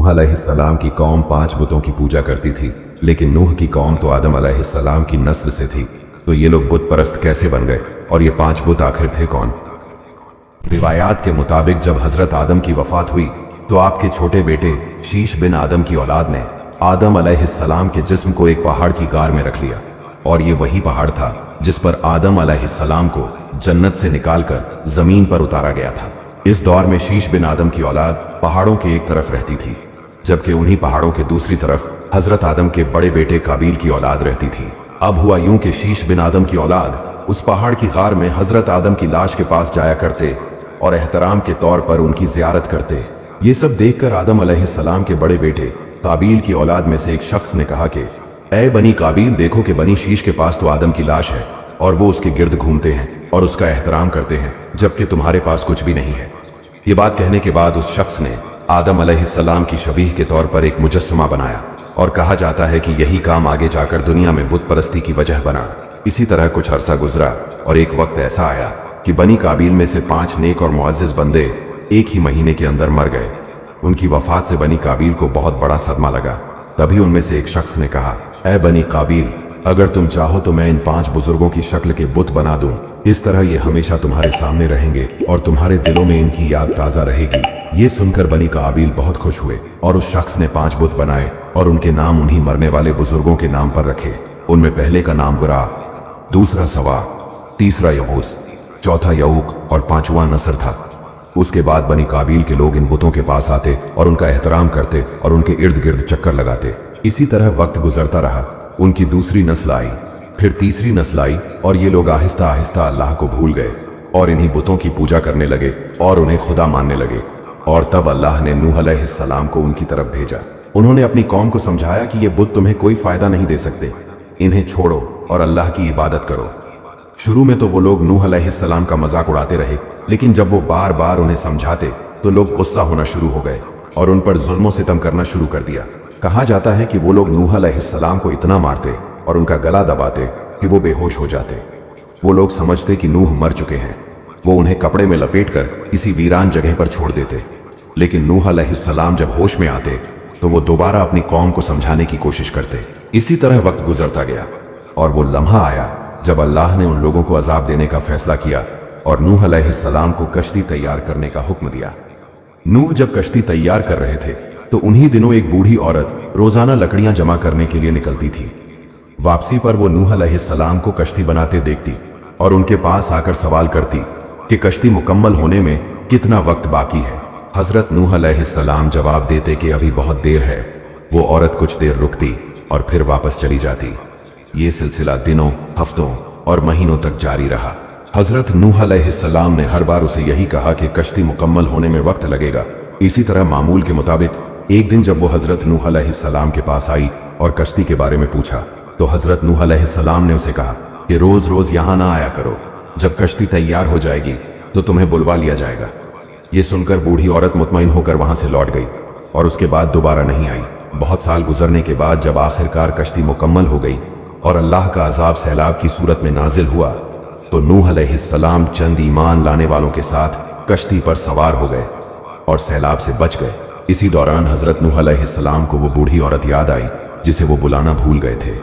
नूह अलैहिस्सलाम की कौम 5 बुतों की पूजा करती थी, लेकिन नूह की कौम तो आदम अलैहिस्सलाम की नस्ल से थी, तो ये लोग बुत परस्त कैसे बन गए? और ये 5 बुत आखिर थे कौन? रिवायात के मुताबिक जब हजरत आदम की वफात हुई तो आपके छोटे बेटे शीश बिन आदम की औलाद ने आदम अलैहिस्सलाम के जिस्म को एक पहाड़ की गार में रख लिया, और ये वही पहाड़ था जिस पर आदम अलैहिस्सलाम को जन्नत से निकालकर जमीन पर उतारा गया था। इस दौर में शीश बिन आदम की औलाद पहाड़ों के एक तरफ रहती थी, जबकि उन्हीं पहाड़ों के दूसरी तरफ हजरत आदम के बड़े बेटे काबील की औलाद रहती थी। अब हुआ यूं कि शीश बिन आदम की औलाद उस पहाड़ की गार में हजरत आदम की लाश के पास जाया करते और एहतराम के तौर पर उनकी जियारत करते। ये सब देखकर आदम अलैहिस्सलाम के बड़े बेटे काबील की औलाद में से एक शख्स ने कहा कि ऐ बनी काबील, देखो कि बनी शीश के पास तो आदम की लाश है और वो उसके गिर्द घूमते हैं और उसका एहतराम करते हैं, जबकि तुम्हारे पास कुछ भी नहीं है। ये बात कहने के बाद उस शख्स ने आदम अलैहिस्सलाम की शबीह के तौर पर एक मुजस्समा बनाया, और कहा जाता है कि यही काम आगे जाकर दुनिया में बुत परस्ती की वजह बना। इसी तरह कुछ अरसा गुजरा और एक वक्त ऐसा आया कि बनी काबील में से 5 नेक और मुअज़्ज़िज़ बंदे एक ही महीने के अंदर मर गए। उनकी वफात से बनी काबील को बहुत बड़ा सदमा लगा। तभी उनमें से एक शख्स ने कहा, ऐ बनी काबील, अगर तुम चाहो तो मैं इन 5 बुजुर्गों की शक्ल के बुत बना दूं। इस तरह ये हमेशा तुम्हारे सामने रहेंगे और तुम्हारे दिलों में इनकी याद ताज़ा रहेगी। ये सुनकर बनी काबील बहुत खुश हुए और उस शख्स ने 5 बुत बनाए और उनके नाम उन्हीं मरने वाले बुजुर्गों के नाम पर रखे। उनमें पहले का नाम गुरा, दूसरा सवा, तीसरा यहूस, चौथा यऊक और 5वां नसर था। उसके बाद बनी काबील के लोग इन बुतों के पास आते और उनका एहतराम करते और उनके इर्द गिर्द चक्कर लगाते। इसी तरह वक्त गुजरता रहा। उनकी दूसरी नस्ल आई, फिर तीसरी नस्ल आई, और ये लोग आहिस्ता आहिस्ता अल्लाह को भूल गए और इन्हीं बुतों की पूजा करने लगे और उन्हें खुदा मानने लगे। और तब अल्लाह ने नूह अलैहिस्सलाम को उनकी तरफ भेजा। उन्होंने अपनी कौम को समझाया कि ये बुत तुम्हें कोई फायदा नहीं दे सकते, इन्हें छोड़ो और अल्लाह की इबादत करो। शुरू में तो वो लोग नूह अलैहिस्सलाम का मजाक उड़ाते रहे, लेकिन जब वो बार बार उन्हें समझाते तो लोग गुस्सा होना शुरू हो गए और उन पर जुल्म सितम करना शुरू कर दिया। कहा जाता है कि वो लोग नूह अलैहिस्सलाम को इतना मारते और उनका गला दबाते कि वो बेहोश हो जाते। वो लोग समझते कि नूह मर चुके हैं। वो उन्हें कपड़े में लपेटकर किसी वीरान जगह पर छोड़ देते, लेकिन नूह अलैहिस्सलाम जब होश में आते तो वो दोबारा अपनी कौम को समझाने की कोशिश करते। इसी तरह वक्त गुजरता गया और वो लम्हा आया जब अल्लाह ने उन लोगों को अजाब देने का फैसला किया और नूह अलैहिस्सलाम को कश्ती तैयार करने का हुक्म दिया। नूह जब कश्ती तैयार कर रहे थे तो उन्हीं दिनों एक बूढ़ी औरत रोजाना लकड़ियां जमा करने के लिए निकलती थी। वापसी पर वो नूह अलैहिस्सलाम को कश्ती बनाते देखती और उनके पास आकर सवाल करती कि कश्ती मुकम्मल होने में कितना वक्त बाकी है। हजरत नूह अलैहिस्सलाम जवाब देते कि अभी बहुत देर है। वो औरत कुछ देर रुकती और फिर वापस चली जाती। ये सिलसिला दिनों, हफ्तों और महीनों तक जारी रहा। हजरत नूह अलैहिस्सलाम ने हर बार उसे यही कहा कि कश्ती मुकम्मल होने में वक्त लगेगा। इसी तरह मामूल के मुताबिक एक दिन जब वो हजरत नूह अलैहिस्सलाम के पास आई और कश्ती के बारे में पूछा तो हजरत नूह अलैहिस्सलाम ने उसे कहा कि रोज रोज यहाँ ना आया करो, जब कश्ती तैयार हो जाएगी तो तुम्हें बुलवा लिया जाएगा। ये सुनकर बूढ़ी औरत मुतमईन होकर वहां से लौट गई और उसके बाद दोबारा नहीं आई। बहुत साल गुजरने के बाद जब आखिरकार कश्ती मुकम्मल हो गई और अल्लाह का अजाब सैलाब की सूरत में नाजिल हुआ तो नूह अलैहिस्सलाम चंद ईमान लाने वालों के साथ कश्ती पर सवार हो गए और सैलाब से बच गए। इसी दौरान हजरत नूह अलैहिस्सलाम को वो बूढ़ी औरत याद आई जिसे वो बुलाना भूल गए थे।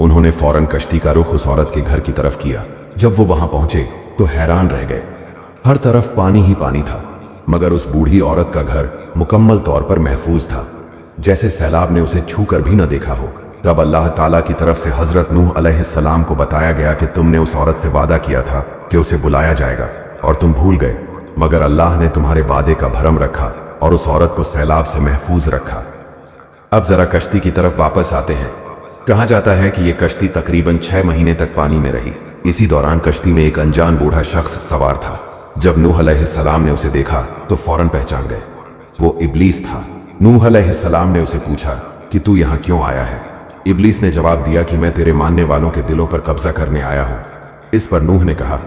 उन्होंने फौरन कश्ती का रुख उस औरत के घर की तरफ किया। जब वो वहां पहुंचे तो हैरान रह गए। हर तरफ पानी ही पानी था, मगर उस बूढ़ी औरत का घर मुकम्मल तौर पर महफूज था, जैसे सैलाब ने उसे छू कर भी न देखा हो। तब अल्लाह ताला की तरफ से हजरत नूह अलैहिस्सलाम को बताया गया कि तुमने उस औरत से वादा किया था कि उसे बुलाया जाएगा और तुम भूल गए, मगर अल्लाह ने तुम्हारे वादे का भरम रखा और उस औरत को सैलाब से महफूज रखा। अब जरा कश्ती की तरफ वापस आते हैं। कहा जाता है कि यह कश्ती तकरीबन 6 महीने तक पानी में रही। इसी दौरान कश्ती में एक अनजान बूढ़ा शख्स सवार था। जब नूह अलैहिस्सलाम ने उसे देखा तो फौरन पहचान गए। वो इब्लीस था। नूह अलैहिस्सलाम ने उसे पूछा कि तू यहाँ क्यों आया है? इब्लीस ने जवाब दिया कि मैं तेरे मानने वालों के दिलों पर कब्जा करने आया हूँ। इस पर नूह ने कहा,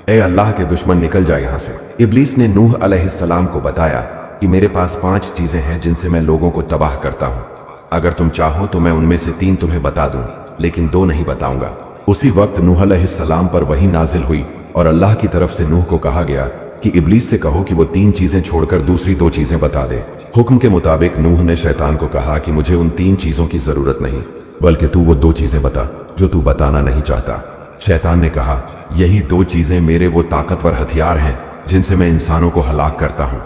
ए अल्लाह के दुश्मन, निकल जा यहाँ से। इब्लीस ने नूह अलैहिस्सलाम को बताया कि मेरे पास 5 चीजें हैं जिनसे मैं लोगों को तबाह करता हूँ। अगर तुम चाहो तो मैं उनमें से 3 तुम्हें बता दूं, लेकिन 2 नहीं बताऊंगा। उसी वक्त नूह अलैहिस्सलाम पर वही नाजिल हुई और अल्लाह की तरफ से नूह को कहा गया कि इब्लीस से कहो कि वो 3 चीजें छोड़कर दूसरी 2 चीजें बता दे। हुक्म के मुताबिक नूह ने शैतान को कहा कि मुझे उन 3 चीजों की जरूरत नहीं, बल्कि तू वो 2 चीजें बता जो तू बताना नहीं चाहता। शैतान ने कहा, यही 2 चीजें मेरे वो ताकतवर हथियार हैं जिनसे मैं इंसानों को हलाक करता हूं।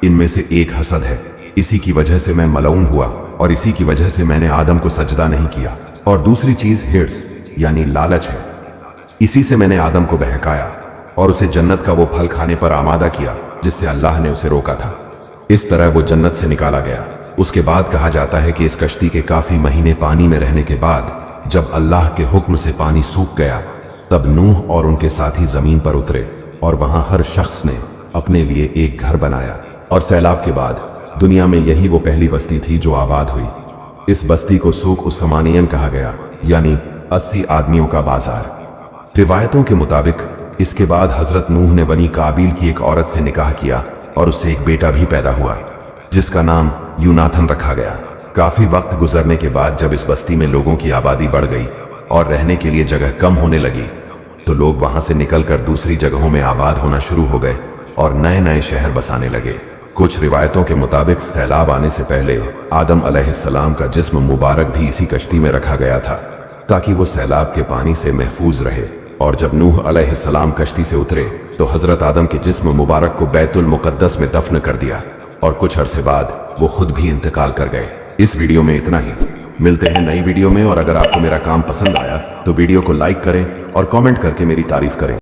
इनमें से एक हसद है, इसी की वजह से मैं मलऊन हुआ और इसी की वजह से मैंने आदम को सजदा नहीं किया। और दूसरी चीज हिर्स यानी लालच है, इसी से मैंने आदम को बहकाया और उसे जन्नत का वो फल खाने पर आमादा किया जिससे अल्लाह ने उसे रोका था। इस तरह वो जन्नत से निकाला गया। उसके बाद कहा जाता है कि इस कश्ती के काफी महीने पानी में रहने के बाद जब अल्लाह के हुक्म से पानी सूख गया, तब नूह और उनके साथी जमीन पर उतरे और वहां हर शख्स ने अपने लिए एक घर बनाया। और सैलाब के बाद दुनिया में यही वो पहली बस्ती थी जो आबाद हुई। इस बस्ती को सूख उस्मानियन कहा गया, यानी 80 आदमियों का बाजार। रिवायतों के मुताबिक इसके बाद हजरत नूह ने बनी काबिल की एक औरत से निकाह किया और उससे एक बेटा भी पैदा हुआ जिसका नाम यूनाथन रखा गया। काफी वक्त गुजरने के बाद जब इस बस्ती में लोगों की आबादी बढ़ गई और रहने के लिए जगह कम होने लगी, तो लोग वहां से निकलकर दूसरी जगहों में आबाद होना शुरू हो गए और नए नए शहर बसाने लगे। कुछ रिवायतों के मुताबिक सैलाब आने से पहले आदम अलैहिस्सलाम का जिस्म मुबारक भी इसी कश्ती में रखा गया था ताकि वो सैलाब के पानी से महफूज रहे। और जब नूह अलैहिस्सलाम कश्ती से उतरे तो हजरत आदम के जिस्म मुबारक को बैतुल मुकद्दस में दफन कर दिया और कुछ अरसे बाद वो खुद भी इंतकाल कर गए। इस वीडियो में इतना ही। मिलते हैं नई वीडियो में, और अगर आपको मेरा काम पसंद आया तो वीडियो को लाइक करें और कमेंट करके मेरी तारीफ करें।